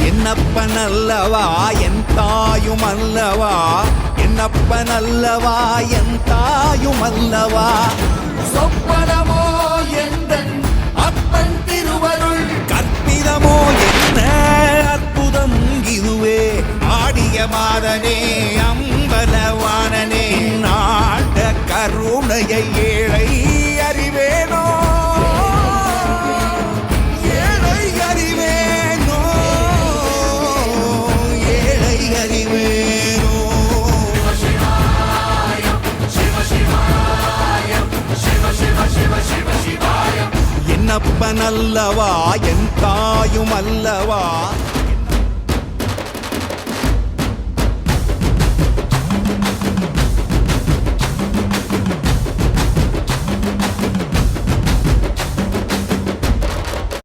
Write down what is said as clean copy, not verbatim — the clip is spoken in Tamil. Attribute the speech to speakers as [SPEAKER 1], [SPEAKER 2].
[SPEAKER 1] என்னப்பனல்லவா என் தாயும் அல்லவா, என்னப்பனல்லவா என் தாயும் அல்லவா. சொப்பனமோ எந்தன் அப்பன் திருவருள், கற்பிதமோ என்ன அற்புதம் இதுவே. ஆடிய மாதனே அம்பலவானனே, நாட கருணையை ஏழை அறிவேனோ, ஏழை அறிவேனோ, ஏழை அறிவேனோ. என்னப்பனல்லவா என் தாயும் அல்லவா.